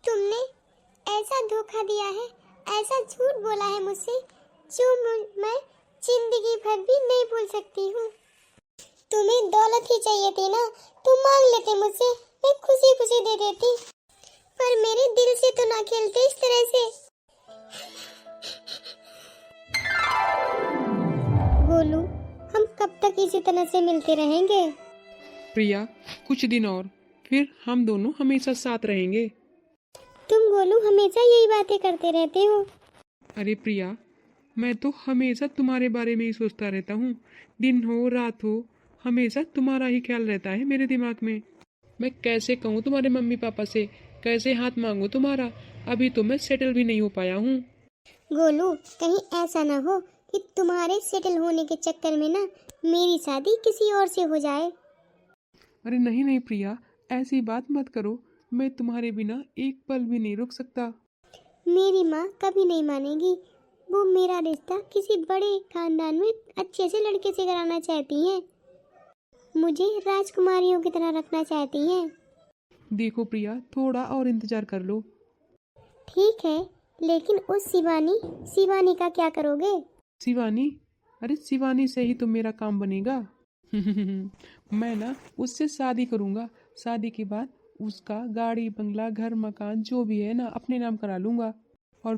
तुमने ऐसा धोखा दिया है, ऐसा झूठ बोला है मुझसे जो मैं जिंदगी भर भी नहीं भूल सकती हूँ। तुम्हें दौलत ही चाहिए थी ना, तुम मांग लेते मुझसे, मैं खुशी खुशी दे देती, पर मेरे दिल से तो ना खेलते इस तरह से। गोलू, हम कब तक इसी तरह से मिलते रहेंगे? प्रिया, कुछ दिन और, फिर हम दोनों हमेशा साथ रहेंगे। तुम गोलू हमेशा यही बातें करते रहते हो। अरे प्रिया, मैं तो हमेशा तुम्हारे बारे में ही सोचता रहता हूँ। दिन हो रात हो, हमेशा तुम्हारा ही ख्याल रहता है मेरे दिमाग में। मैं कैसे कहूँ तुम्हारे मम्मी पापा से, कैसे हाथ मांगू तुम्हारा। अभी तो मैं सेटल भी नहीं हो पाया हूँ। गोलू, कहीं ऐसा ना हो कि तुम्हारे सेटल होने के चक्कर में ना मेरी शादी किसी और से हो जाए। अरे नहीं नहीं प्रिया, ऐसी बात मत करो। मैं तुम्हारे बिना एक पल भी नहीं रुक सकता। मेरी माँ कभी नहीं मानेगी। वो मेरा रिश्ता किसी बड़े खानदान में अच्छे से लड़के से कराना चाहती हैं। मुझे राजकुमारियों की तरह रखना चाहती हैं। देखो प्रिया, थोड़ा और इंतजार कर लो। ठीक है, लेकिन उस शिवानी का क्या करोगे? शिवानी? अरे शिवानी से ही तो मेरा काम बनेगा। मैं ना उससे शादी करूंगा। शादी के बाद उसका गाड़ी बंगला घर मकान जो भी है ना अपने नाम करा लूंगा, और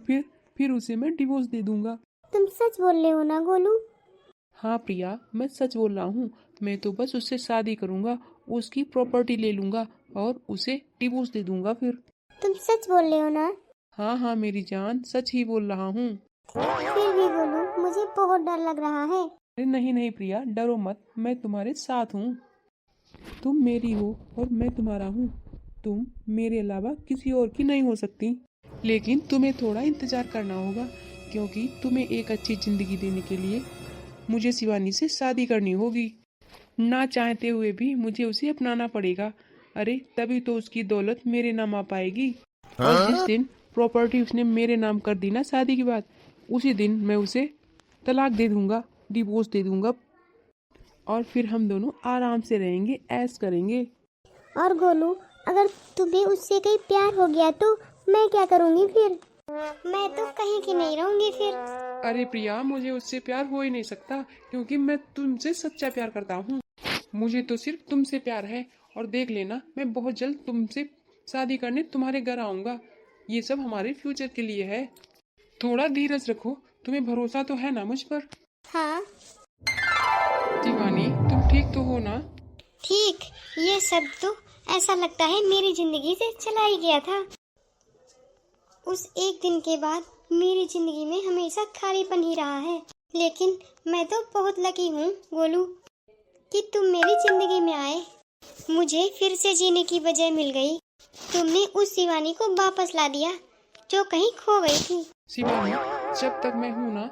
फिर उसे मैं डिवोर्स दे दूंगा। तुम सच बोल रहे हो ना गोलू? हाँ प्रिया, मैं सच बोल रहा हूँ। मैं तो बस उससे शादी करूंगा, उसकी प्रॉपर्टी ले लूंगा और उसे डिवोर्स दे दूंगा फिर। तुम सच बोल रहे हो ना? हाँ हाँ मेरी जान, सच ही बोल रहा हूँ। फिर भी गोलू, मुझे बहुत डर लग रहा है। अरे नहीं नहीं प्रिया, डरो मत, मैं तुम्हारे साथ हूँ। तुम मेरी हो और मैं तुम्हारा हूँ। तुम मेरे अलावा किसी और की नहीं हो सकती। लेकिन तुम्हें थोड़ा इंतजार करना होगा, क्योंकि तुम्हें एक अच्छी जिंदगी देने के लिए मुझे शिवानी से शादी करनी होगी। ना चाहते हुए भी मुझे उसे अपनाना पड़ेगा। अरे तभी तो उसकी दौलत मेरे नाम आ पाएगी। और जिस दिन प्रॉपर्टी उसने मेरे नाम कर दी ना शादी के बाद, उसी दिन मैं उसे तलाक दे दूंगा, डिवोर्स दे दूंगा, और फिर हम दोनों आराम से रहेंगे, ऐश करेंगे। और गोलू, अगर तुम्हें उससे कहीं प्यार हो गया तो मैं क्या करूँगी फिर? मैं तो कहीं की नहीं रहूँगी फिर। अरे प्रिया, मुझे उससे प्यार हो ही नहीं सकता, क्योंकि मैं तुमसे सच्चा प्यार करता हूँ। मुझे तो सिर्फ तुमसे प्यार है। और देख लेना, मैं बहुत जल्द तुमसे शादी करने तुम्हारे घर आऊंगा। ये सब हमारे फ्यूचर के लिए है। थोड़ा धीरज रखो। तुम्हें भरोसा तो है ना मुझ पर? हाँ शिवानी, तुम ठीक तो हो ना? ठीक। ये सब तो ऐसा लगता है मेरी जिंदगी से चला ही गया था। उस एक दिन के बाद मेरी जिंदगी में हमेशा खालीपन ही रहा है। लेकिन मैं तो बहुत लकी हूँ गोलू कि तुम मेरी जिंदगी में आए। मुझे फिर से जीने की वजह मिल गई। तुमने उस शिवानी को वापस ला दिया जो कहीं खो गई थी। शिवानी, जब तक मैं हूं ना,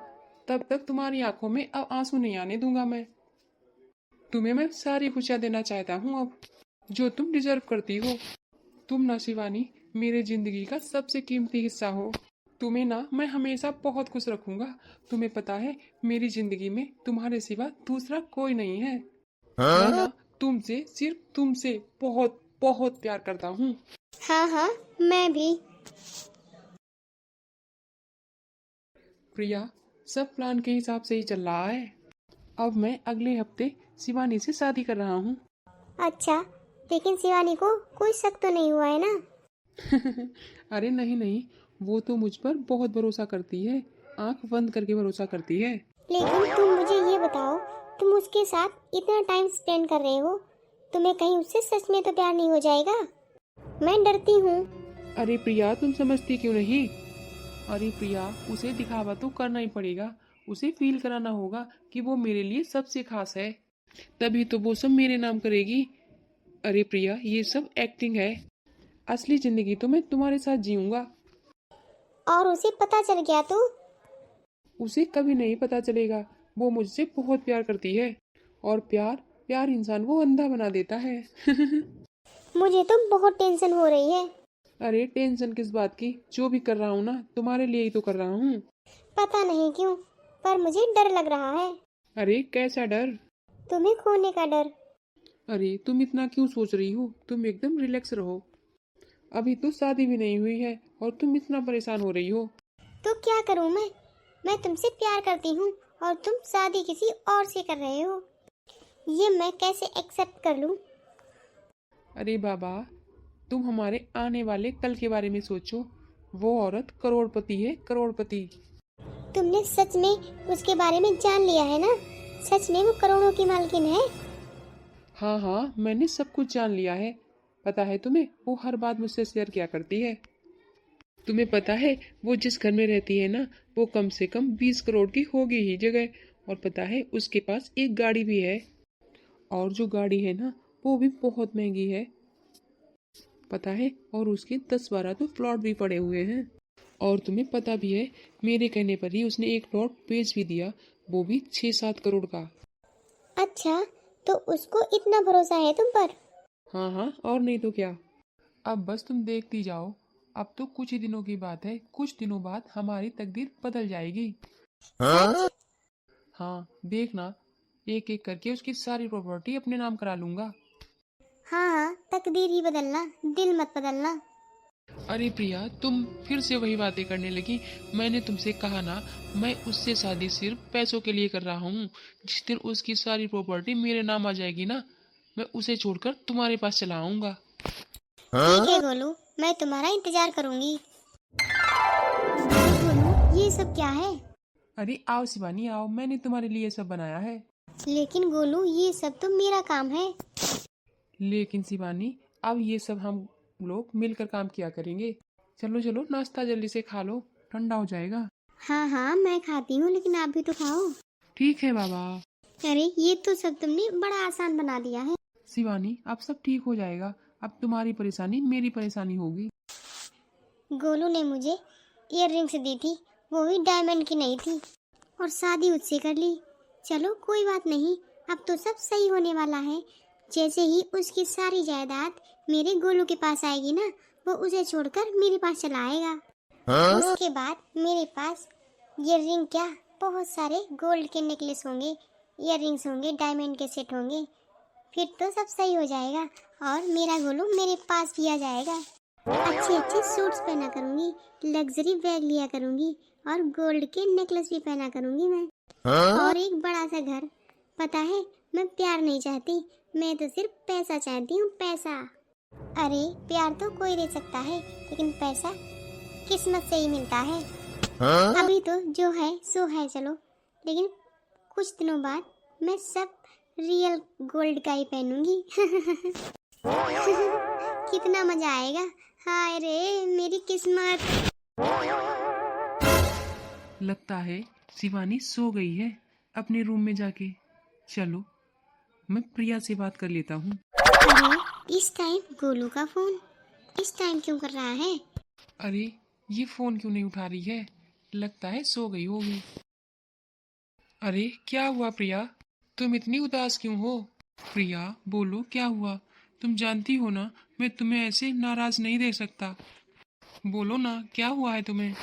तब तक तुम्हारी आंखों में अब आंसू नहीं आने दूंगा मैं। तुम्हें मैं सारी खुशियां देना चाहता हूँ अब, जो तुम डिजर्व करती हो। तुम ना शिवानी, मेरे जिंदगी का सबसे कीमती हिस्सा हो। तुम्हें ना मैं हमेशा बहुत खुश रखूंगा। तुम्हें पता है, मेरी जिंदगी में तुम्हारे सिवा दूसरा कोई नहीं है। मैं ना तुमसे, सिर्फ तुमसे बहुत बहुत प्यार करता हूँ। हाँ हाँ, मैं भी। प्रिया, सब प्लान के हिसाब से ही चल रहा है। अब मैं अगले हफ्ते शिवानी से शादी कर रहा हूँ। अच्छा, लेकिन शिवानी को कोई शक तो नहीं हुआ है ना? अरे नहीं नहीं, वो तो मुझ पर बहुत भरोसा करती है, आंख बंद करके भरोसा करती है। लेकिन तुम मुझे ये बताओ, तुम उसके साथ इतना टाइम स्पेंड कर रहे हो, तुम्हें कहीं उससे सच में तो प्यार नहीं हो जाएगा? मैं डरती हूँ। अरे प्रिया, तुम समझती क्यों नहीं? अरे प्रिया, उसे दिखावा तो करना ही पड़ेगा। उसे फील कराना होगा कि वो मेरे लिए सबसे खास है। तभी तो वो सब मेरे नाम करेगी। अरे प्रिया, ये सब एक्टिंग है। असली जिंदगी तो मैं तुम्हारे साथ जीऊंगा। और उसे पता चल गया तो? उसे कभी नहीं पता चलेगा। वो मुझसे बहुत प्यार करती है, और प्यार प्यार इंसान को अंधा बना देता है। मुझे तो बहुत टेंशन हो रही है। अरे टेंशन किस बात की? जो भी कर रहा हूँ ना, तुम्हारे लिए ही तो कर रहा हूँ। पता नहीं क्यों, पर मुझे डर लग रहा है। अरे कैसा डर? तुम्हें खोने का डर। अरे तुम इतना क्यों सोच रही हो? तुम एकदम रिलैक्स रहो। अभी तो शादी भी नहीं हुई है और तुम इतना परेशान हो रही हो। तो क्या करूं मैं तुमसे प्यार करती हूँ और तुम शादी किसी और से कर रहे हो। ये मैं कैसे एक्सेप्ट कर लूं? अरे बाबा, तुम हमारे आने वाले कल के बारे में सोचो। वो औरत करोड़पति है, करोड़पति। तुमने सच में उसके बारे में जान लिया है ना? सच में वो करोड़ों की मालकिन है? हाँ हाँ, मैंने सब कुछ जान लिया है। पता है तुम्हें, वो हर बात मुझसे शेयर किया करती है। तुम्हें पता है वो जिस घर में रहती है ना, वो कम से कम 20 करोड़ की होगी ही जगह। और पता है उसके पास एक गाड़ी भी है। और जो गाड़ी है ना, वो भी बहुत महंगी है। पता है, और उसके 10-12 तो प्लॉट भी पड़े हुए हैं। और तुम्हें पता भी है, मेरे कहने पर ही उसने एक प्लॉट बेच भी दिया, वो भी 6-7 करोड़ का। अच्छा, तो उसको इतना भरोसा है तुम पर? हाँ हाँ, और नहीं तो क्या। अब बस तुम देखती जाओ। अब तो कुछ ही दिनों की बात है, कुछ दिनों बाद हमारी तकदीर बदल जाएगी। सच? हाँ, देखना, एक एक करके उसकी सारी प्रॉपर्टी अपने नाम करा लूंगा। हाँ हाँ, तकदीर ही बदलना, दिल मत बदलना। अरे प्रिया, तुम फिर से वही बातें करने लगी। मैंने तुमसे कहा ना, मैं उससे शादी सिर्फ पैसों के लिए कर रहा हूँ। जिस दिन उसकी सारी प्रॉपर्टी मेरे नाम आ जाएगी ना, मैं उसे छोड़कर तुम्हारे पास चला आऊंगा। ठीक है गोलू, मैं तुम्हारा इंतजार करूंगी। गोलू, ये सब क्या है? अरे आओ शिवानी आओ, मैंने तुम्हारे लिए सब बनाया है। लेकिन गोलू, ये सब तो मेरा काम है। लेकिन शिवानी, अब ये सब हम लोग मिलकर काम किया करेंगे। चलो चलो, नाश्ता जल्दी से खा लो, ठंडा हो जाएगा। हाँ हाँ, मैं खाती हूँ, लेकिन आप भी तो खाओ। ठीक है बाबा। अरे, ये तो सब तुमने बड़ा आसान बना दिया है। शिवानी, अब सब ठीक हो जाएगा। अब तुम्हारी परेशानी मेरी परेशानी होगी। गोलू ने मुझे इयररिंग्स दी थी, वो भी डायमंड की नहीं थी, और शादी उससे कर ली। चलो कोई बात नहीं, अब तो सब सही होने वाला है। जैसे ही उसकी सारी जायदाद मेरे गोलू के पास आएगी ना, वो उसे छोड़कर मेरे पास चला आएगा। उसके बाद मेरे पास ये रिंग क्या, बहुत सारे गोल्ड के नेकलेस होंगे, इयररिंग्स होंगे, डायमंड के सेट होंगे। फिर तो सब सही हो जाएगा और मेरा गोलू मेरे पास भी आ जाएगा। अच्छे अच्छे सूट्स पहना करूंगी, लग्जरी बैग लिया करूंगी, और गोल्ड के नेकलेस भी पहना करूंगी मैं। और एक बड़ा सा घर। पता है, मैं प्यार नहीं चाहती, मैं तो सिर्फ पैसा चाहती हूँ, पैसा। अरे, प्यार तो कोई दे सकता है, लेकिन पैसा किस्मत से ही मिलता है। अभी तो जो है सो है, चलो, लेकिन कुछ दिनों बाद मैं सब रियल गोल्ड का ही पहनूंगी। कितना मजा आएगा। हाय रे मेरी किस्मत। लगता है शिवानी सो गई है अपने रूम में जाके। चलो, मैं प्रिया से बात कर लेता हूँ। अरे, इस टाइम गोलू का फोन इस टाइम क्यों कर रहा है? अरे, ये फोन क्यों नहीं उठा रही है? लगता है सो गई होगी। अरे क्या हुआ प्रिया, तुम इतनी उदास क्यों हो? प्रिया बोलो, क्या हुआ? तुम जानती हो ना, मैं तुम्हें ऐसे नाराज नहीं देख सकता। बोलो ना, क्या हुआ है तुम्हें?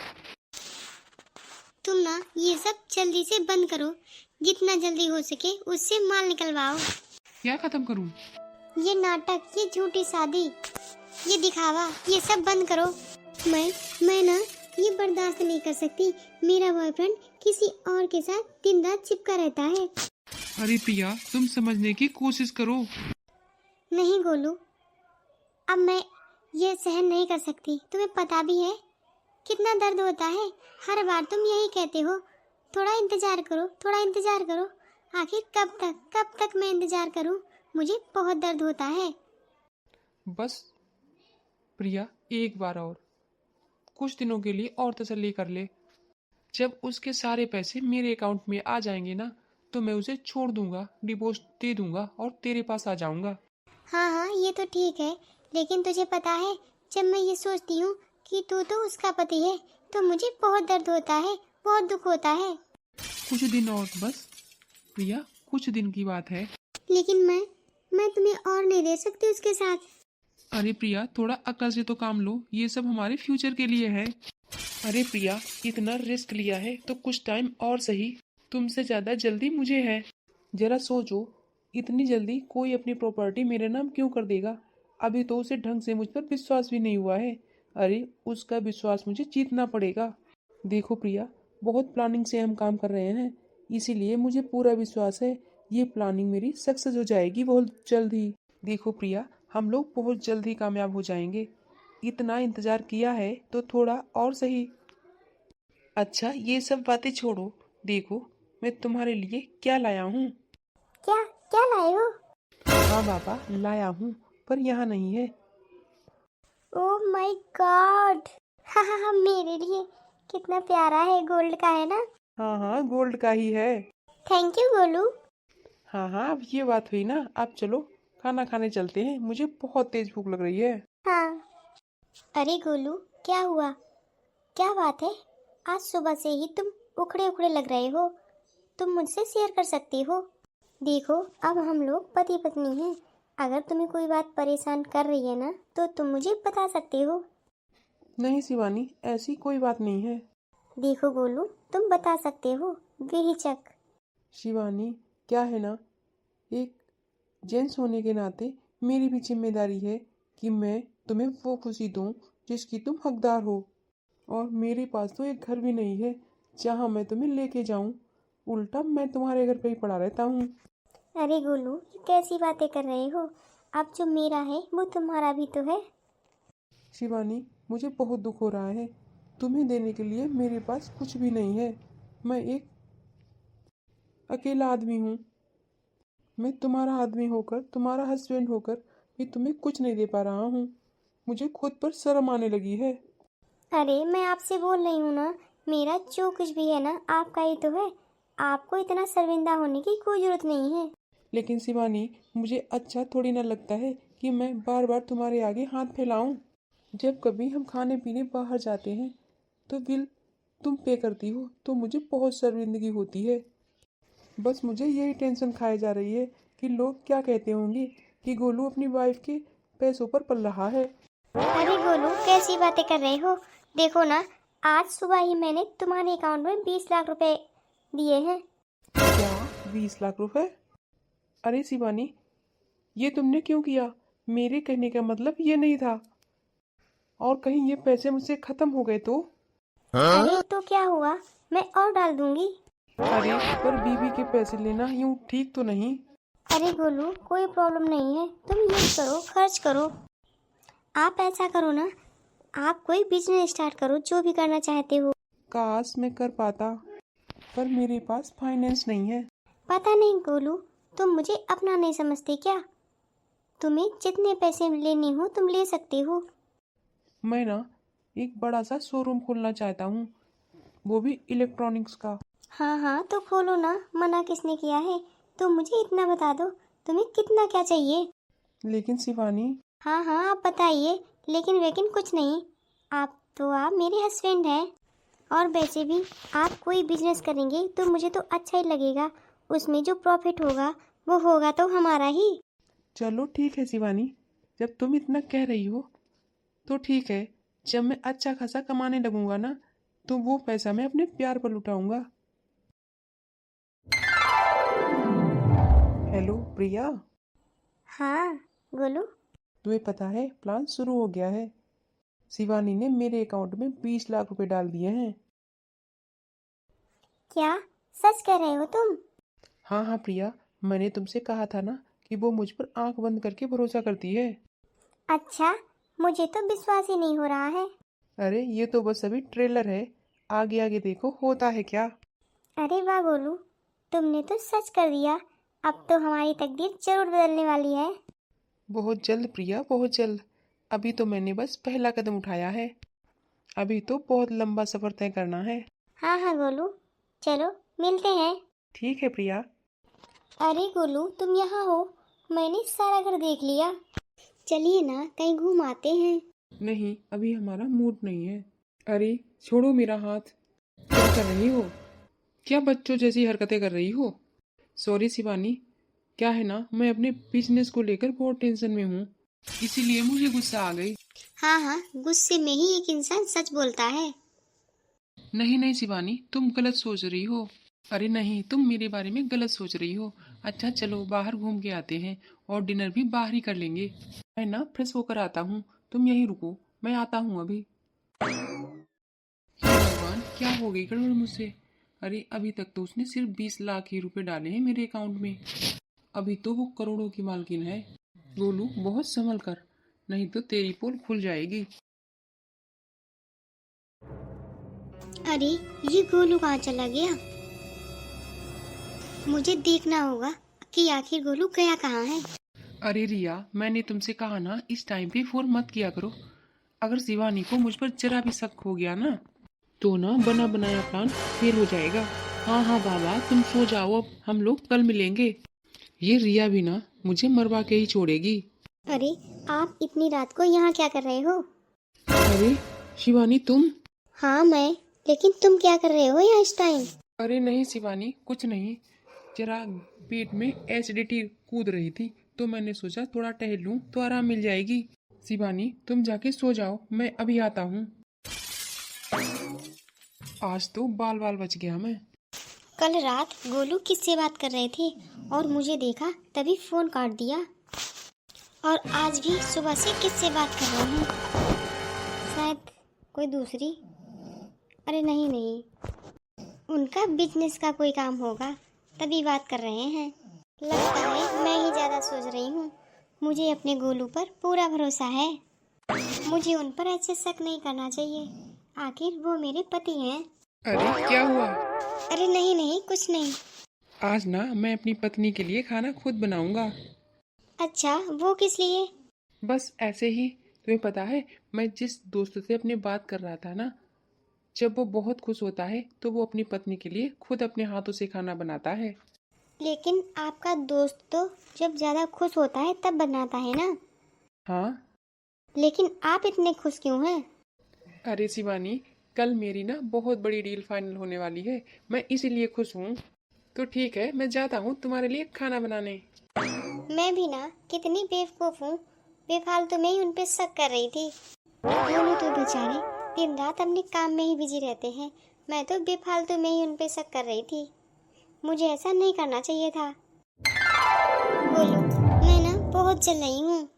तुम ना ये सब जल्दी से बंद करो, जितना जल्दी हो सके उससे माल निकलवाओ। क्या खत्म करूं? ये नाटक, ये झूठी शादी, ये दिखावा, ये सब बंद करो। मैं ना ये बर्दाश्त नहीं कर सकती। मेरा बॉयफ्रेंड किसी और के साथ दिन रात चिपका रहता है। अरे प्रिया, तुम समझने की कोशिश करो। नहीं गोलू, अब मैं ये सहन नहीं कर सकती। तुम्हें पता भी है कितना दर्द होता है। हर बार तुम यही कहते हो, थोड़ा इंतजार करो, थोड़ा इंतजार करो। आखिर कब तक मैं इंतजार करूं? मुझे बहुत दर्द होता है। बस प्रिया, एक बार और, कुछ दिनों के लिए और तसल्ली कर ले। जब उसके सारे पैसे मेरे अकाउंट में आ जाएंगे ना, तो मैं उसे छोड़ दूंगा, डिवोर्स दे दूंगा और तेरे पास आ जाऊंगा। हाँ हाँ, ये तो ठीक है, लेकिन तुझे पता है, जब मैं ये सोचती हूँ कि तू तो उसका पति है, तो मुझे बहुत दर्द होता है, बहुत दुख होता है। कुछ दिन और बस प्रिया, कुछ दिन की बात है। लेकिन मैं तुम्हें और नहीं दे सकती उसके साथ। अरे प्रिया, थोड़ा अकल से तो काम लो, ये सब हमारे फ्यूचर के लिए है। अरे प्रिया, इतना रिस्क लिया है तो कुछ टाइम और सही। तुमसे ज्यादा जल्दी मुझे है। जरा सोचो, इतनी जल्दी कोई अपनी प्रॉपर्टी मेरे नाम क्यों कर देगा? अभी तो उसे ढंग से मुझ पर विश्वास भी नहीं हुआ है। अरे उसका विश्वास मुझे जीतना पड़ेगा। देखो प्रिया, बहुत प्लानिंग से हम काम कर रहे हैं, इसीलिए मुझे पूरा विश्वास है ये प्लानिंग मेरी सक्सेस हो जाएगी बहुत जल्द ही। देखो प्रिया, हम लोग बहुत जल्द ही कामयाब हो जाएंगे। इतना इंतजार किया है तो थोड़ा और सही। अच्छा ये सब बातें छोड़ो, देखो मैं तुम्हारे लिए क्या लाया हूँ। क्या क्या लाए हो? हाँ बाबा लाया हूँ, पर यहाँ नहीं है। Oh my God! हाँ हाँ हाँ, मेरे लिए कितना प्यारा है, गोल्ड का है ना? हाँ हाँ गोल्ड का ही है। Thank you Golu. हाँ हाँ अब ये बात हुई ना, अब चलो खाना खाने चलते हैं, मुझे बहुत तेज भूख लग रही है। हाँ। अरे गोलू, क्या हुआ? क्या बात है? आज सुबह से ही तुम उखड़े उखड़े लग रहे हो। तुम मुझसे शेयर कर सकती हो। देखो, अब हम लोग पति पत्नी हैं। अगर तुम्हें कोई बात परेशान कर रही है ना, तो तुम मुझे बता सकते हो। नहीं शिवानी, ऐसी कोई बात नहीं है। देखो गोलू, तुम बता सकते हो बेहिचक। शिवानी, क्या है ना, एक जेंट्स होने के नाते मेरी भी जिम्मेदारी है कि मैं तुम्हें वो खुशी दूं जिसकी तुम हकदार हो। और मेरे पास तो एक घर भी नहीं है जहां मैं तुम्हें लेके जाऊं, उल्टा मैं तुम्हारे घर पे ही पड़ा रहता हूँ। अरे गोलू, ये कैसी बातें कर रहे हो? अब जो मेरा है वो तुम्हारा भी तो है। शिवानी, मुझे बहुत दुख हो रहा है। तुम्हें देने के लिए मेरे पास कुछ भी नहीं है। मैं एक अकेला आदमी हूँ। मैं तुम्हारा आदमी होकर, तुम्हारा हस्बैंड होकर भी तुम्हें कुछ नहीं दे पा रहा हूँ। मुझे खुद पर शर्म आने लगी है। अरे मैं आपसे बोल रही हूँ ना, मेरा जो कुछ भी है ना आपका ही तो है। आपको इतना शर्मिंदा होने की कोई जरूरत नहीं है। लेकिन शिवानी, मुझे अच्छा थोड़ी ना लगता है कि मैं बार बार तुम्हारे आगे हाथ फैलाऊं। जब कभी हम खाने पीने बाहर जाते हैं तो बिल तुम पे करती हो, तो मुझे बहुत शर्मिंदगी होती है। बस मुझे यही टेंशन खाई जा रही है कि लोग क्या कहते होंगे कि गोलू अपनी वाइफ के पैसों पर पल रहा है। अरे गोलू, कैसी बातें कर रहे हो? देखो ना, आज सुबह ही मैंने तुम्हारे अकाउंट में 20 लाख रुपए दिए हैं। क्या? 20 लाख रुपए? अरे शिवानी, ये तुमने क्यों किया? मेरे कहने का मतलब ये नहीं था। और कहीं ये पैसे मुझसे खत्म हो गए तो? अरे तो क्या हुआ, मैं और डाल दूंगी। अरे पर बीवी के पैसे लेना यूं ठीक तो नहीं। अरे गोलू, कोई प्रॉब्लम नहीं है, तुम यूज करो, खर्च करो। आप ऐसा करो ना, आप कोई बिजनेस स्टार्ट करो, जो भी करना चाहते हो। काश मैं कर पाता, पर मेरे पास फाइनेंस नहीं है। पता नहीं गोलू, तुम मुझे अपना नहीं समझते क्या? तुम्हें जितने पैसे लेने हो तुम ले सकते हो। मैं ना एक बड़ा सा शोरूम खोलना चाहता हूँ, वो भी इलेक्ट्रॉनिक्स का। हाँ हाँ, तो खोलो ना, मना किसने किया है? तुम मुझे इतना बता दो, तुम्हें कितना क्या चाहिए? लेकिन शिवानी, हाँ हाँ, आप बताइए। लेकिन कुछ नहीं। आप मेरे हस्बैंड हैं। और वैसे भी आप कोई बिजनेस करेंगे तो मुझे तो अच्छा ही लगेगा। उसमें जो प्रॉफिट होगा वो होगा तो हमारा ही। चलो ठीक है शिवानी, जब तुम इतना कह रही हो तो ठीक है। जब मैं अच्छा खासा कमाने लगूंगा ना, तो वो पैसा मैं अपने प्यार पर लुटाऊंगा। हेलो प्रिया, हाँ गोलू। तुम्हें पता है प्लान शुरू हो गया है। शिवानी ने मेरे अकाउंट में 20 लाख रुपए डाल दिए हैं। क्या सच कह रहे हो तुम? हाँ हाँ प्रिया, मैंने तुमसे कहा था ना कि वो मुझ पर आंख बंद करके भरोसा करती है। अच्छा, मुझे तो विश्वास ही नहीं हो रहा है। अरे ये तो बस अभी ट्रेलर है, आगे आगे देखो होता है क्या। अरे वाह गोलू, तुमने तो सच कर दिया। अब तो हमारी तकदीर जरूर बदलने वाली है। बहुत जल्द प्रिया, बहुत जल्द। अभी तो मैंने बस पहला कदम उठाया है, अभी तो बहुत लंबा सफर तय करना है। हाँ हाँ गोलू, चलो मिलते हैं। ठीक है प्रिया। अरे गोलू, तुम यहाँ हो? मैंने सारा घर देख लिया। चलिए ना, कहीं घूम आते हैं। नहीं, अभी हमारा मूड नहीं है। अरे छोड़ो मेरा हाथ। क्या कर रही हो? क्या बच्चों जैसी हरकतें कर रही हो? सॉरी शिवानी, क्या है ना, मैं अपने बिजनेस को लेकर बहुत टेंशन में हूँ, इसीलिए मुझे गुस्सा आ गई। हाँ हाँ, गुस्से में ही एक इंसान सच बोलता है। नहीं नहीं शिवानी, तुम गलत सोच रही हो। अरे नहीं, तुम मेरे बारे में गलत सोच रही हो। अच्छा चलो बाहर घूम के आते हैं और डिनर भी बाहर ही कर लेंगे। मैं ना फ्रेश होकर आता हूँ, तुम यहीं रुको, मैं आता हूँ अभी। हे भगवान, क्या हो गई गड़बड़ मुझसे? अरे अभी तक तो उसने सिर्फ 20 लाख ही रुपए डाले हैं मेरे अकाउंट में, अभी तो वो करोड़ों की मालकिन है। गोलू बहुत संभल कर, नहीं तो तेरी पोल खुल जाएगी। अरे ये गोलू कहाँ चला गया? मुझे देखना होगा कि आखिर गोलू गया कहाँ है। अरे रिया, मैंने तुमसे कहा ना इस टाइम पे फोन मत किया करो। अगर शिवानी को मुझ पर जरा भी शक हो गया ना तो ना बना बनाया प्लान फेल हो जाएगा। हाँ हाँ बाबा, तुम सो जाओ, अब हम लोग कल मिलेंगे। ये रिया भी ना मुझे मरवा के ही छोड़ेगी। अरे आप इतनी रात को यहाँ क्या कर रहे हो? अरे शिवानी तुम? हाँ मैं, लेकिन तुम क्या कर रहे हो यहाँ इस टाइम? अरे नहीं शिवानी, कुछ नहीं, जरा पेट में एसिडिटी कूद रही थी तो मैंने सोचा थोड़ा टहल लूं तो आराम मिल जाएगी। शिवानी तुम जाके सो जाओ, मैं अभी आता हूँ। आज तो बाल बाल बच गया मैं। कल रात गोलू किससे बात कर रहे थे और मुझे देखा तभी फोन काट दिया, और आज भी सुबह से किससे बात कर रहे हैं? शायद कोई दूसरी। अरे नहीं नहीं, उनका बिजनेस का कोई काम होगा तभी बात कर रहे हैं। लगता है मैं ही ज़्यादा सोच रही हूँ। मुझे अपने गोलू पर पूरा भरोसा है, मुझे उन पर ऐसे शक नहीं करना चाहिए, आखिर वो मेरे पति हैं। अरे क्या हुआ? अरे नहीं नहीं, कुछ नहीं। आज ना मैं अपनी पत्नी के लिए खाना खुद बनाऊंगा। अच्छा, वो किस लिए? बस ऐसे ही। तुम्हें पता है, मैं जिस दोस्त से अपनी बात कर रहा था ना, जब वो बहुत खुश होता है तो वो अपनी पत्नी के लिए खुद अपने हाथों से खाना बनाता है। लेकिन आपका दोस्त तो जब ज़्यादा खुश होता है तब बनाता है ना। हाँ। लेकिन आप इतने खुश क्यों हैं? अरे शिवानी, कल मेरी ना बहुत बड़ी डील फाइनल होने वाली है, मैं इसीलिए खुश हूँ। तो ठीक है, मैं जाता हूँ तुम्हारे लिए खाना बनाने। मैं भी ना कितनी बेवकूफ़ हूँ, बेफालतू में ही उन पे शक कर रही थी। दोनों तो बेचारे दिन रात अपने काम में ही बिजी रहते हैं, मैं तो बेफालतू में ही उन पे शक कर रही थी। मुझे ऐसा नहीं करना चाहिए था। बोलो, मैं ना बहुत जल रही हूँ।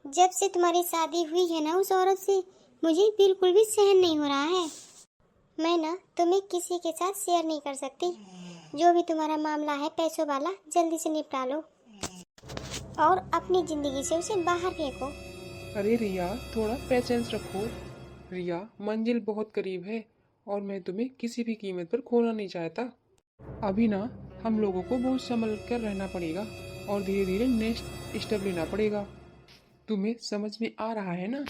जब से तुम्हारी शादी हुई है ना उस औरत से, मुझे बिल्कुल भी सहन नहीं हो रहा है। मैं ना तुम्हें किसी के साथ शेयर नहीं कर सकती। जो भी तुम्हारा मामला है पैसों वाला, जल्दी से निपटा लो और अपनी जिंदगी से उसे बाहर फेंको। अरे रिया, थोड़ा पेशेंस रखो। रिया, मंजिल बहुत करीब है और मैं तुम्हें किसी भी कीमत पर खोना नहीं चाहता। अभी ना हम लोगों को बहुत संभल कर रहना पड़ेगा और धीरे धीरे नेक्स्ट स्टेप लेना पड़ेगा। तुम्हें समझ में आ रहा है ना?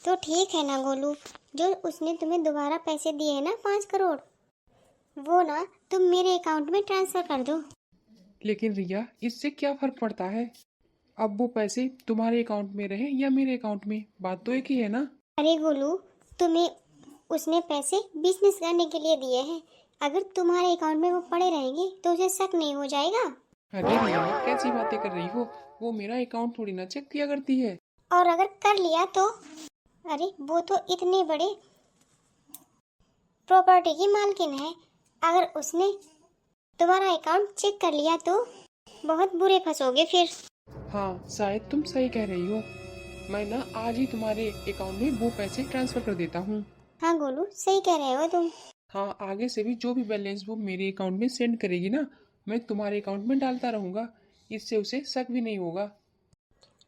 तो ठीक है ना गोलू, जो उसने तुम्हें दोबारा पैसे दिए हैं ना 5 करोड़, वो ना तुम मेरे अकाउंट में ट्रांसफर कर दो। लेकिन रिया, इससे क्या फर्क पड़ता है? अब वो पैसे तुम्हारे अकाउंट में रहे या मेरे अकाउंट में, बात तो एक ही है ना। अरे गोलू, तुम्हें उसने पैसे बिजनेस करने के लिए दिए हैं, अगर तुम्हारे अकाउंट में वो पड़े रहेंगे तो उसे शक नहीं हो जाएगा? अरे रिया, कैसी बातें कर रही हो? वो मेरा अकाउंट थोड़ी ना चेक किया करती है। और अगर कर लिया तो? अरे वो तो इतने बड़े प्रॉपर्टी की मालकिन है, अगर उसने तुम्हारा अकाउंट चेक कर लिया तो बहुत बुरे फंसोगे फिर। हाँ, शायद तुम सही कह रही हो। मैं ना आज ही तुम्हारे अकाउंट में वो पैसे ट्रांसफर कर देता हूँ। हाँ गोलू, सही कह रहे हो तुम। हाँ, आगे से भी जो भी बैलेंस वो मेरे अकाउंट में सेंड करेगी ना, मैं तुम्हारे अकाउंट में डालता रहूंगा, इससे उसे शक भी नहीं होगा।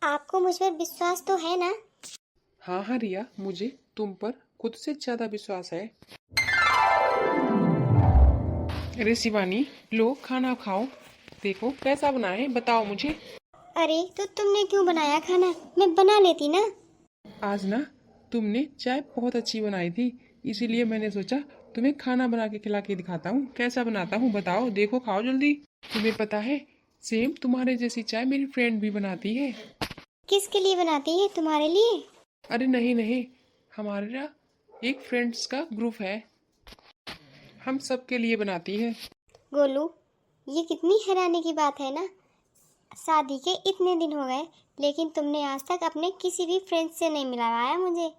आपको मुझ पर विश्वास तो है ना? हाँ हाँ रिया, मुझे तुम पर खुद से ज्यादा विश्वास है। अरे शिवानी, लो खाना खाओ, देखो कैसा बना है, बताओ मुझे। अरे तो तुमने क्यों बनाया खाना, मैं बना लेती ना। आज ना तुमने चाय बहुत अच्छी बनाई थी, इसीलिए मैंने सोचा तुम्हें खाना बना के खिला के दिखाता हूँ कैसा बनाता हूँ, बताओ, देखो खाओ जल्दी। तुम्हें पता है, सेम तुम्हारे जैसी चाय मेरी फ्रेंड भी बनाती है। किसके लिए बनाती है, तुम्हारे लिए? अरे नहीं नहीं, हमारा एक फ्रेंड्स का ग्रुप है, हम सबके लिए बनाती है। गोलू, ये कितनी हैरानी की बात है ना, शादी के इतने दिन हो गए लेकिन तुमने आज तक अपने किसी भी फ्रेंड से नहीं मिलवाया मुझे।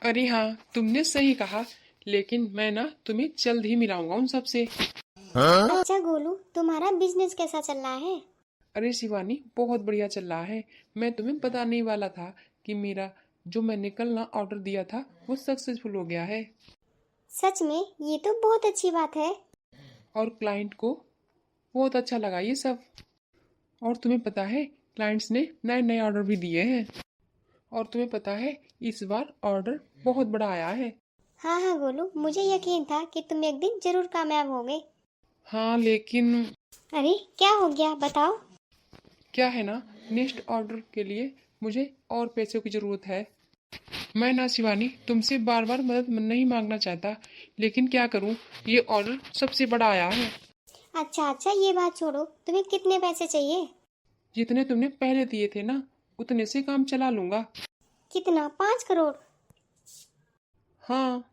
अरे हाँ, तुमने सही कहा, लेकिन मैं ना तुम्हें जल्द ही मिलाऊंगा उन सबसे। अच्छा गोलू, तुम्हारा बिजनेस कैसा चल रहा है? अरे शिवानी, बहुत बढ़िया चल रहा है। मैं तुम्हें बताने ही वाला था कि मेरा जो मैंने कल ना ऑर्डर दिया था वो सक्सेसफुल हो गया है। सच में ये तो बहुत अच्छी बात है। और क्लाइंट को बहुत अच्छा लगा ये सब। और तुम्हें पता है, क्लाइंट्स ने नए नए ऑर्डर भी दिए हैं। और तुम्हें पता है, इस बार ऑर्डर बहुत बड़ा आया है। हाँ हाँ गोलू, मुझे यकीन था कि तुम एक दिन जरूर कामयाब होगे। हाँ, लेकिन अरे क्या हो गया, बताओ। क्या है ना, नेक्स्ट ऑर्डर के लिए मुझे और पैसों की ज़रूरत है। मैं ना शिवानी तुमसे बार बार मदद नहीं मांगना चाहता, लेकिन क्या करूं, ये ऑर्डर सबसे बड़ा आया है। अच्छा अच्छा, ये बात छोड़ो, तुम्हें कितने पैसे चाहिए? जितने तुमने पहले दिए थे ना, उतने से काम चला लूंगा। कितना, 5 करोड़? हाँ।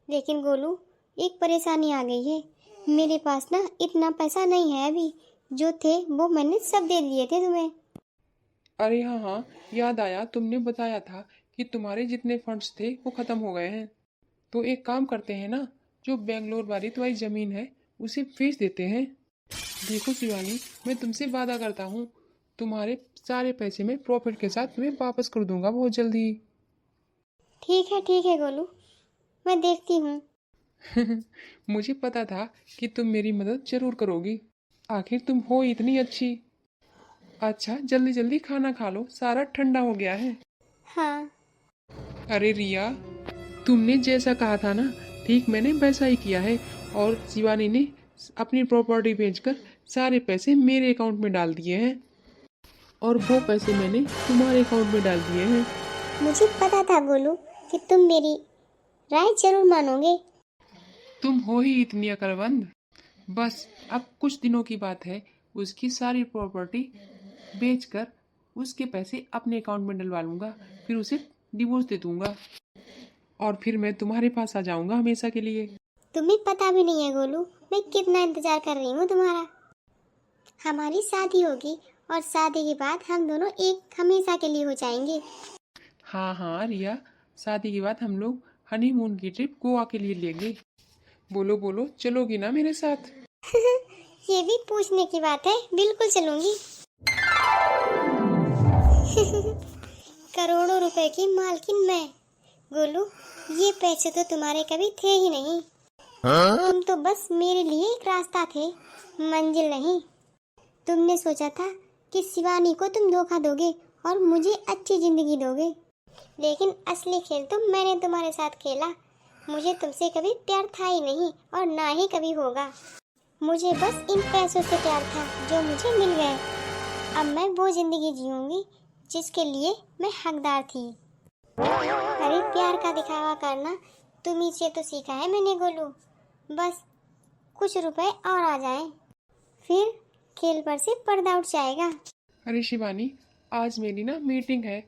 लेकिन गोलू, एक परेशानी आ गई है। मेरे पास ना इतना पैसा नहीं है अभी। जो थे वो मैंने सब दे दिए थे तुम्हें। अरे हाँ हाँ, याद आया, तुमने बताया था कि तुम्हारे जितने फंड्स थे वो खत्म हो गए हैं। तो एक काम करते हैं ना, जो बेंगलोर वाली तुम्हारी जमीन है उसे बेच देते हैं। देखो शिवानी, मैं तुमसे वादा करता हूँ, तुम्हारे सारे पैसे मैं प्रॉफिट के साथ तुम्हें वापस कर दूंगा बहुत जल्दी। ठीक है गोलू, मैं देखती हूँ। मुझे पता था कि तुम मेरी मदद जरूर करोगी। आखिर तुम हो इतनी अच्छी। अच्छा, जल्दी जल्दी खाना खा लो, सारा ठंडा हो गया है। हाँ। अरे रिया, तुमने जैसा कहा था ना, ठीक मैंने वैसा ही किया है। और शिवानी ने अपनी प्रॉपर्टी बेचकर सारे पैसे मेरे अकाउंट में डाल दिए हैं। और वो पैसे मैंने तुम्हारे अकाउंट में डाल दिए हैं। मुझे पता था गोलू कि तुम मेरी राय जरूर मानोगे। तुम हो ही इतनी अक्लमंद। बस अब कुछ दिनों की बात है, उसकी सारी प्रॉपर्टी बेचकर उसके पैसे अपने अकाउंट में डलवा लूंगा, फिर उसे डिवोर्स दे दूंगा और फिर मैं तुम्हारे पास आ जाऊंगा हमेशा के लिए। तुम्हें पता भी नहीं है गोलू, मैं कितना इंतजार कर रही हूँ तुम्हारा। हमारी शादी होगी और शादी के बाद हम दोनों एक हमेशा के लिए हो जाएंगे। हाँ हाँ रिया, शादी के बाद हम लोग हनीमून की ट्रिप गोवा के लिए लेंगे। बोलो बोलो, चलोगी ना मेरे साथ? ये भी पूछने की बात है, बिल्कुल चलूंगी। करोड़ों रुपए की मालकिन मैं। गोलू, ये पैसे तो तुम्हारे कभी थे ही नहीं। तुम तो बस मेरे लिए एक रास्ता थे, मंजिल नहीं। तुमने सोचा था कि शिवानी को तुम धोखा दोगे और मुझे अच्छी जिंदगी दोगे, लेकिन असली खेल तो मैंने तुम्हारे साथ खेला। मुझे तुमसे कभी प्यार था ही नहीं और ना ही कभी होगा। मुझे बस इन पैसों से प्यार था जो मुझे मिल गए। अब मैं वो जिंदगी जीऊंगी जिसके लिए मैं हकदार थी। अरे प्यार का दिखावा करना तुम्ही से तो सीखा है मैंने गोलू। बस कुछ रुपए और आ जाएं, फिर खेल पर से पर्दा उठ जाएगा। अरे शिवानी, आज मेरी ना मीटिंग है,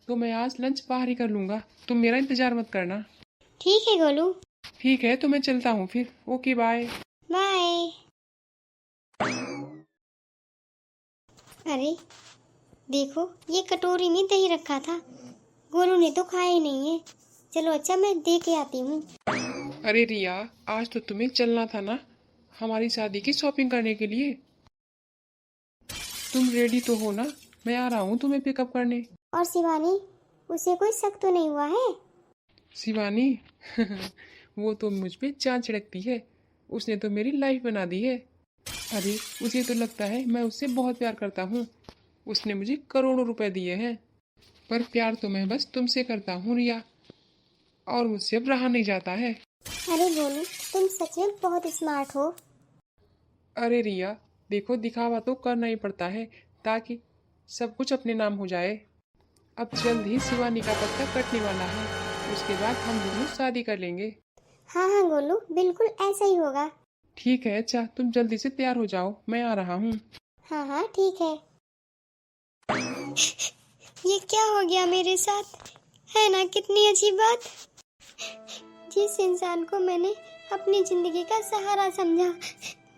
तो मैं आज लंच बाहर ही कर लूंगा, तुम मेरा इंतजार मत करना। ठीक है गोलू। ठीक है, तो मैं चलता हूँ फिर। Okay, bye. बाय। अरे देखो, ये कटोरी में दही रखा था, गोलू ने तो खाया ही नहीं है। चलो अच्छा, मैं दे के आती हूँ। अरे रिया, आज तो तुम्हें चलना था ना हमारी शादी की शॉपिंग करने के लिए। तुम रेडी तो हो ना? मैं आ रहा हूँ तुम्हें पिकअप करने। और शिवानी, उसे कोई शक तो नहीं हुआ है? शिवानी वो तो मुझ पे चाँद छिड़कती है, उसने तो मेरी लाइफ बना दी है। अरे उसे तो लगता है मैं उससे बहुत प्यार करता हूँ। उसने मुझे करोड़ों रुपए दिए हैं, पर प्यार तो मैं बस तुमसे करता हूँ रिया, और मुझसे अब रहा नहीं जाता है। अरे गोलू, तुम सच में बहुत स्मार्ट हो। अरे रिया देखो, दिखावा तो करना ही पड़ता है ताकि सब कुछ अपने नाम हो जाए। अब जल्द ही शिवानी का पत्ता कटने वाला है, उसके बाद हम दोनों शादी कर लेंगे। हाँ हाँ गोलू, बिल्कुल ऐसा ही होगा। ठीक है, अच्छा तुम जल्दी से तैयार हो जाओ, मैं आ रहा हूँ। हाँ हाँ ठीक है। ये क्या हो गया मेरे साथ, है ना कितनी अजीब बात। जिस इंसान को मैंने अपनी जिंदगी का सहारा समझा,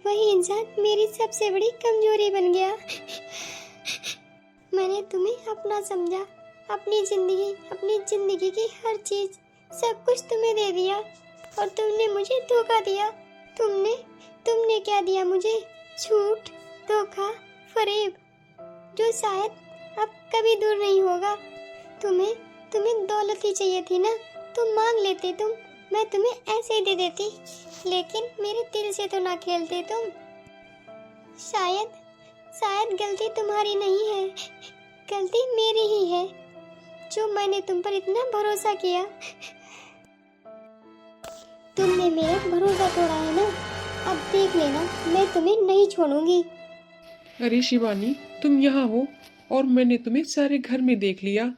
वही इंसान मेरी सबसे बड़ी कमजोरी बन गया। मैंने तुम्हें अपना समझा, अपनी जिंदगी की हर चीज, सब कुछ तुम्हें दे दिया, और तुमने मुझे धोखा दिया। तुमने क्या दिया मुझे? झूठ, धोखा, फरेब। जो शायद अब कभी दूर नहीं होगा। तुम्हें दौलत ही चाहिए थी ना, तुम मांग लेते तुम, मैं तुम्हें ऐसे ही दे देती, लेकिन मेरे दिल से तो ना खेलते तुम। शायद गलती तुम्हारी नहीं है, गलती मेरी ही है, जो मैंने तुम पर इतना भरोसा किया। तुमने मेरा भरोसा तोड़ा है ना, अब देख लेना, मैं तुम्हें नहीं छोड़ूंगी। अरे शिवानी, तुम यहाँ हो और मैंने तुम्हें सारे घर में देख लिया।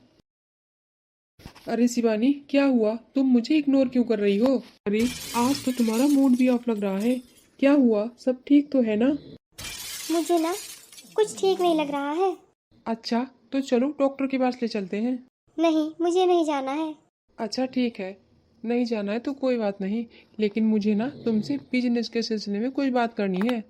अरे शिवानी, क्या हुआ? तुम मुझे इग्नोर क्यों कर रही हो? अरे आज तो तुम्हारा मूड भी ऑफ लग रहा है। क्या हुआ? सब ठीक तो है ना? मुझे ना कुछ ठीक नहीं लग रहा है। अच्छा, तो चलो डॉक्टर के पास ले चलते हैं। नहीं, मुझे नहीं जाना है। अच्छा ठीक है, नहीं जाना है तो कोई बात नहीं, लेकिन मुझे ना तुमसे बिजनेस के सिलसिले में कोई बात करनी है।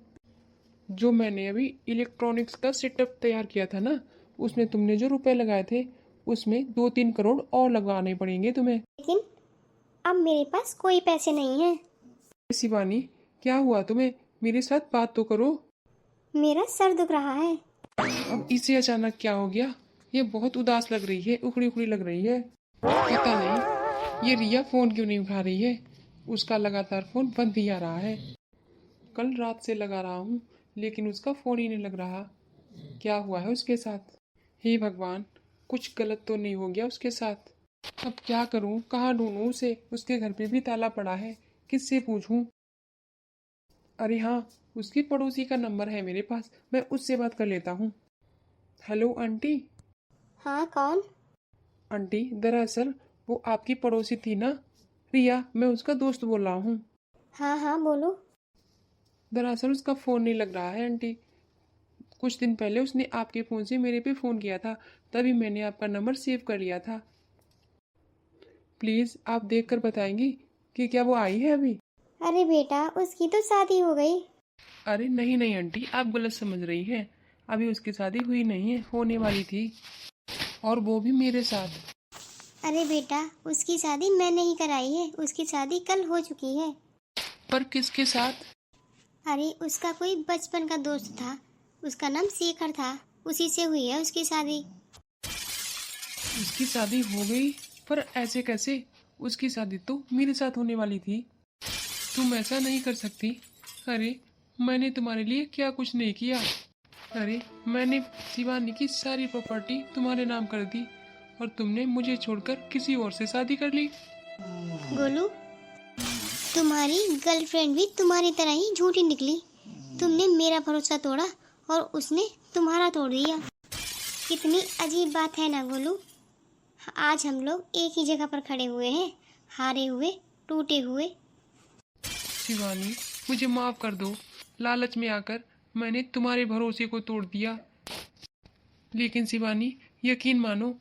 जो मैंने अभी इलेक्ट्रॉनिक्स का सेटअप तैयार किया था ना, उसमें तुमने जो रुपए लगाए थे, उसमें 2-3 करोड़ और लगाने पड़ेंगे तुम्हें। लेकिन अब मेरे पास कोई पैसे नहीं है। शिवानी, क्या हुआ तुम्हें? मेरे साथ बात तो करो। मेरा सर दुख रहा है। अब इसे अचानक क्या हो गया? ये बहुत उदास लग रही है, उखड़ी उखड़ी लग रही है। पता नहीं ये रिया फोन क्यों नहीं उठा रही है। उसका लगातार फोन बंद ही आ रहा है। कल रात से लगा रहा हूँ, लेकिन उसका फोन ही नहीं लग रहा। क्या हुआ है उसके साथ? हे भगवान, कुछ गलत तो नहीं हो गया उसके साथ? अब क्या करूँ, कहाँ ढूंढूं उसे? उसके घर पे भी ताला पड़ा है, किससे पूछूं? अरे हाँ, उसकी पड़ोसी का नंबर है मेरे पास, मैं उससे बात कर लेता हूँ। Hello aunty. हाँ, कौन? आंटी, दरअसल वो आपकी पड़ोसी थी ना, रिया, मैं उसका दोस्त बोल रहा हूँ। हाँ, बोलो। दरअसल उसका फ़ोन नहीं लग रहा है आंटी। कुछ दिन पहले उसने आपके फ़ोन से मेरे पे फ़ोन किया था, तभी मैंने आपका नंबर सेव कर लिया था। प्लीज़ आप देख कर बताएंगी कि क्या वो आई है अभी? अरे बेटा, उसकी तो शादी हो गई। अरे नहीं नहीं आंटी, आप गलत समझ रही हैं। अभी उसकी शादी हुई नहीं है, होने वाली थी, और वो भी मेरे साथ। अरे बेटा, उसकी शादी मैंने ही कराई है, उसकी शादी कल हो चुकी है। पर किसके साथ? अरे उसका कोई बचपन का दोस्त था, उसका नाम शेखर था, उसी से हुई है उसकी शादी। उसकी शादी हो गई? पर ऐसे कैसे? उसकी शादी तो मेरे साथ होने वाली थी। तुम ऐसा नहीं कर सकती। अरे मैंने तुम्हारे लिए क्या कुछ नहीं किया। अरे मैंने शिवानी की सारी प्रॉपर्टी तुम्हारे नाम कर दी, और तुमने मुझे छोड़कर किसी और से शादी कर ली। गोलू, तुम्हारी गर्लफ्रेंड भी तुम्हारी तरह ही झूठी निकली। तुमने मेरा भरोसा तोड़ा और उसने तुम्हारा तोड़ दिया। कितनी अजीब बात है ना गोलू। आज हम लोग एक ही जगह पर खड़े हुए हैं, हारे हुए, टूटे हुए। शिवानी, मुझे माफ कर दो। लालच में आकर मैंने तुम्हारे भरोसे को तोड़ दिया। लेकिन शिवानी, यकीन मानो,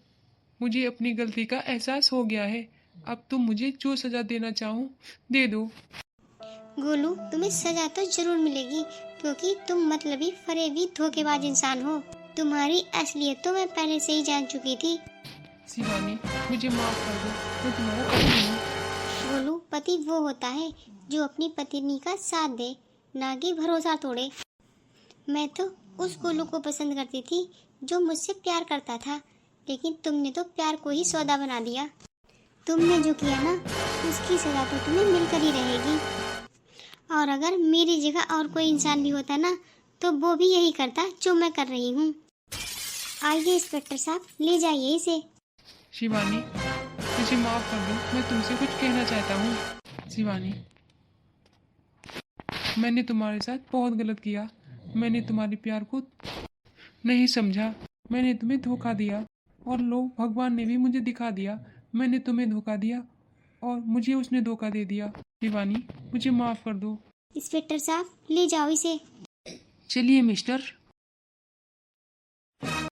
मुझे अपनी गलती का एहसास हो गया है। अब तुम मुझे जो सजा देना चाहो दे दो। गोलू, तुम्हें सजा तो जरूर मिलेगी, क्योंकि तुम मतलबी फरेबी धोखेबाज इंसान हो। तुम्हारी असलियत तो मैं पहले से ही जान चुकी थी। शिवानी, मुझे माफ कर दो, मैं तुम्हारा पति हूँ। गोलू, पति वो होता है जो अपनी पत्नी का साथ दे, ना कि भरोसा तोड़े। मैं तो उस गोलू को पसंद करती थी जो मुझसे प्यार करता था, लेकिन तुमने तो प्यार को ही सौदा बना दिया। तुमने जो किया ना, उसकी सजा तो तुम्हें मिलकर ही रहेगी। और अगर मेरी जगह और कोई इंसान भी होता ना, तो वो भी यही करता जो मैं कर रही हूँ। आइए इंस्पेक्टर साहब, ले जाइए इसे। शिवानी, मुझे माफ कर दो, मैं तुमसे कुछ कहना चाहता हूँ। शिवानी, मैंने तुम्हारे साथ बहुत गलत किया। मैंने तुम्हारे प्यार को नहीं समझा। मैंने तुम्हें धोखा दिया, और लो, भगवान ने भी मुझे दिखा दिया। मैंने तुम्हें धोखा दिया और मुझे उसने धोखा दे दिया। शिवानी, मुझे माफ कर दो। इंस्पेक्टर साहब, ले जाओ इसे। चलिए मिस्टर।